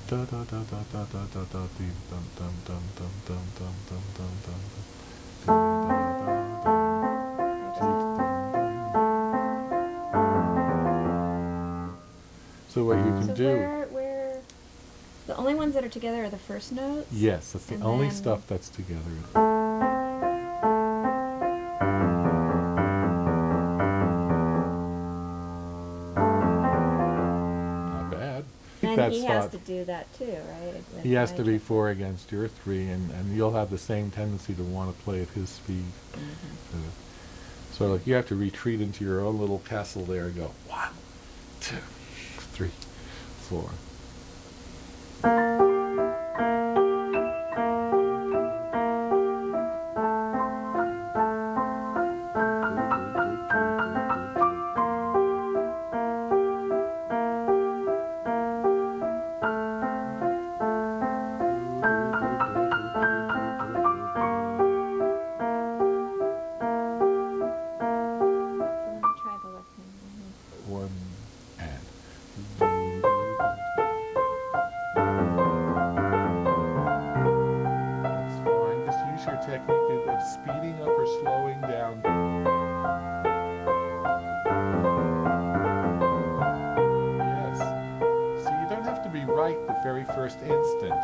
Da da da da da da da da dee dum dum dum dum dum dum dum dum dum dum. Dee da da dum. Dee dum dum. So what you can So do, where the only ones that are together are the first notes? yes, that's the And only then stuff that's together. Not bad. I think and that's he has thought. to do that too, right? He has to be Nigel. 4 against your 3, and you'll have the same tendency to want to play at his speed. Mm-hmm. So like you have to retreat into your own little castle there and go 1, 2, 3, 4. So let me try the left hand. One and. That's fine. Just use your technique of speeding up or slowing down. Yes. So you don't have to be right the very first instant.